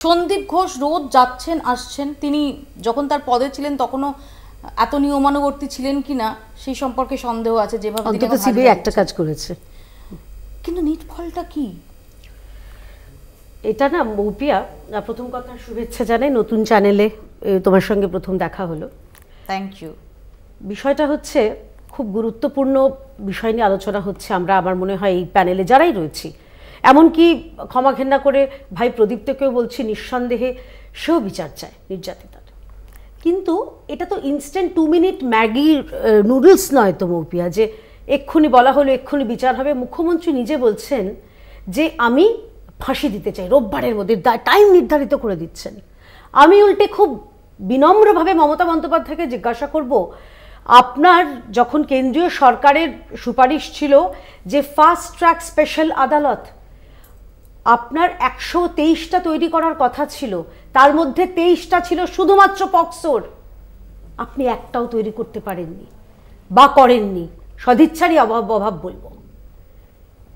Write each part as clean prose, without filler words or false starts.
সন্দীপ ঘোষ রোজ যাচ্ছেন আসছেন, তিনি যখন তার পদে ছিলেন তখনও এত নিয়মানুবর্তী ছিলেন কিনা সেই সম্পর্কে সন্দেহ আছে। যেভাবে অন্তত সিবিআই একটা কাজ করেছে, কিন্তু নিট ফলটা কি এটা না মৌপিয়া, প্রথম কথা শুভেচ্ছা জানাই, নতুন চ্যানেলে তোমার সঙ্গে প্রথম দেখা হলো, থ্যাংক ইউ। বিষয়টা হচ্ছে খুব গুরুত্বপূর্ণ বিষয় নিয়ে আলোচনা হচ্ছে। আমরা আমার মনে হয় এই প্যানেলে যারাই রয়েছি, এমনকি ক্ষমা ঘেন্না করে ভাই প্রদীপ্তকেও বলছি, নিঃসন্দেহে সেও বিচার চায় নির্যাতিতার। কিন্তু এটা তো ইনস্ট্যান্ট 2 মিনিট ম্যাগির নুডলস নয় তো মৌপিয়া, যে এক্ষুনি বলা হলো এক্ষুনি বিচার হবে। মুখ্যমন্ত্রী নিজে বলছেন যে আমি ফাঁসি দিতে চাই রোববারের মধ্যে, টাইম নির্ধারিত করে দিচ্ছেন। আমি উল্টে খুব বিনম্রভাবে মমতা বন্দ্যোপাধ্যায়কে জিজ্ঞাসা করব, আপনার যখন কেন্দ্রীয় সরকারের সুপারিশ ছিল যে ফাস্ট ট্র্যাক স্পেশাল আদালত, আপনার 123টা তৈরি করার কথা ছিল, তার মধ্যে 23টা ছিল শুধুমাত্র পক্সোর, আপনি একটাও তৈরি করতে পারেননি বা করেননি, সদিচ্ছারই অভাব বলবো।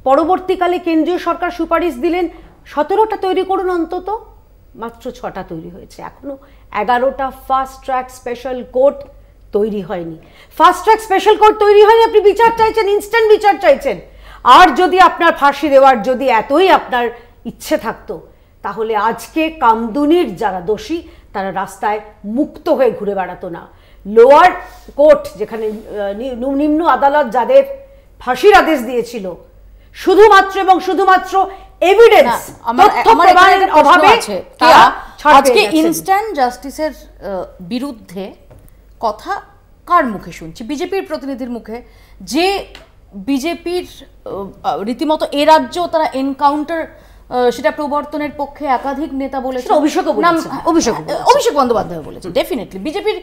পরবর্তীকালে কেন্দ্রীয় সরকার সুপারিশ দিলেন 17টা তৈরি করুন, অন্তত মাত্র 6টা তৈরি হয়েছে। এখনো 11টা ফাস্ট ট্র্যাক স্পেশাল কোর্ট তৈরি হয়নি। ফাস্ট ট্র্যাক স্পেশাল কোর্ট তৈরি হয়নি, আপনি বিচার চাইছেন, ইনস্ট্যান্ট বিচার চাইছেন। আর যদি আপনার ফাঁসি দেওয়ার যদি এতই আপনার ইচ্ছে থাকতো, তাহলে আজকে কামদুনির যারা দোষী তারা রাস্তায় মুক্ত হয়ে ঘুরে বেড়াতো না। লোয়ার কোর্ট, যেখানে নিম্ন আদালত যাদের ফাঁসির আদেশ দিয়েছিল, শুধুমাত্র এবং শুধুমাত্র এভিডেন্স প্রমাণের অভাবে আজকে ইনস্ট্যান্ট জাস্টিসের বিরুদ্ধে কথা কার মুখে শুনছি? বিজেপির প্রতিনিধির মুখে, যে বিজেপির রীতিমতো এ রাজ্যেও তারা এনকাউন্টার সেটা প্রবর্তনের পক্ষে একাধিক নেতা বলেছে। অভিষেক বন্দ্যোপাধ্যায় বলেছে। ডেফিনেটলি বিজেপির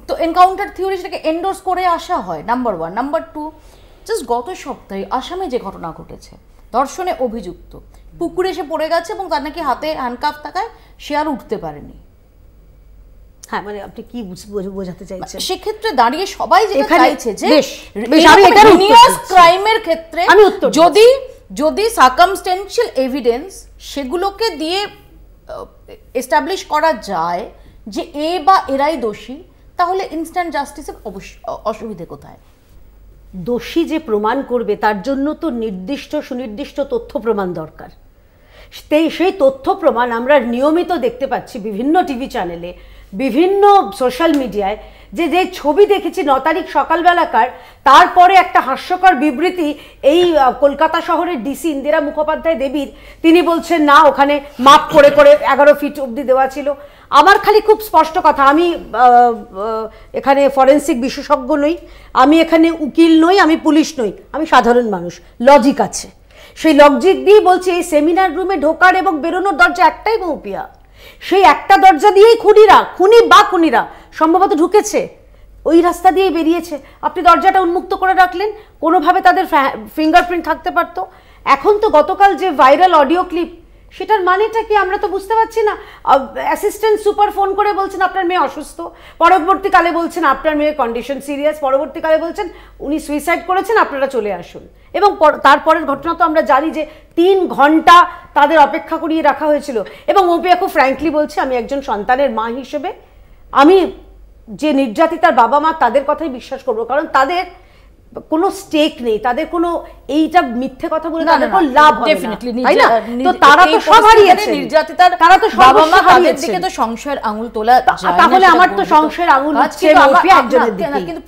তো এনকাউন্টার থিওরি সেটাকে এন্ডোর্স করে আসা হয়, নাম্বার 1। নাম্বার 2, জাস্ট গত সপ্তাহে আসামে যে ঘটনা ঘটেছে, ধর্ষণে অভিযুক্ত পুকুরে এসে পড়ে গেছে এবং তার নাকি হাতে হ্যান্ডকাফ থাকায় সে আর উঠতে পারেনি। হ্যাঁ, মানে আপনি কি বোঝাতে চাইছেন? সেক্ষেত্রে দাঁড়িয়ে সবাই যেটা চাইছে যে ক্রাইমের ক্ষেত্রে যদি সার্কামস্টেন্সিয়াল এভিডেন্স সেগুলোকে দিয়ে এস্টাবলিশ করা যায় যে এ বা এরাই দোষী, তাহলে ইনস্ট্যান্ট জাস্টিসের অসুবিধে কোথায়? দোষী যে প্রমাণ করবে তার জন্য তো সুনির্দিষ্ট তথ্য প্রমাণ দরকার। সেই তথ্য প্রমাণ আমরা নিয়মিত দেখতে পাচ্ছি বিভিন্ন টিভি চ্যানেলে, বিভিন্ন সোশ্যাল মিডিয়ায়। যে ছবি দেখেছি 9 তারিখ সকালবেলাকার, তারপরে একটা হাস্যকর বিবৃতি এই কলকাতা শহরের ডিসি ইন্দিরা মুখোপাধ্যায় দেবীর, তিনি বলছেন না ওখানে মাপ করে 11 ফিট অবধি দেওয়া ছিল। আমার খালি খুব স্পষ্ট কথা, আমি এখানে ফরেন্সিক বিশেষজ্ঞ নই, আমি এখানে উকিল নই, আমি পুলিশ নই, আমি সাধারণ মানুষ। লজিক আছে, সেই লজিক দিয়ে বলছি এই সেমিনার রুমে ঢোকার এবং বেরোনোর দরজা একটাই মৌপিয়া, সেই একটা দরজা দিয়েই খুনিরা সম্ভবত ঢুকেছে, ওই রাস্তা দিয়েই বেরিয়েছে। আপনি দরজাটা উন্মুক্ত করে রাখলেন, কোনোভাবে তাদের ফিঙ্গারপ্রিন্ট থাকতে পারতো। এখন তো গতকাল যে ভাইরাল অডিও ক্লিপ, সেটার মানেটা কি আমরা তো বুঝতে পারছি না। অ্যাসিস্ট্যান্ট সুপার ফোন করে বলছেন আপনার মেয়ে অসুস্থ, পরবর্তীকালে বলছেন আপনার মেয়ের কন্ডিশন সিরিয়াস, পরবর্তীকালে বলছেন উনি সুইসাইড করেছেন, আপনারা চলে আসুন। এবং তারপরের ঘটনা তো আমরা জানি যে 3 ঘন্টা তাদের অপেক্ষা করিয়ে রাখা হয়েছিল। এবং মৌপিয়া খুব ফ্র্যাঙ্কলি বলছে, আমি একজন সন্তানের মা হিসেবে আমি যে নির্যাতিতার বাবা মা তাদের কথাই বিশ্বাস করবো, কারণ তাদের কোনো স্টেক নেই, তাদের কোনো এইটা মিথ্যে কথা বলে তাদের কোনো লাভ হবে না, তাই না? তো তারা তো সব হারিয়েছে, নির্যাতিতার তারা তো বাবা মা, তাদের দিকে তো সংশয়ের আঙুল তোলা যায় না। তাহলে আমার তো সংশয়ের আঙুল হচ্ছে একজনের দিকে।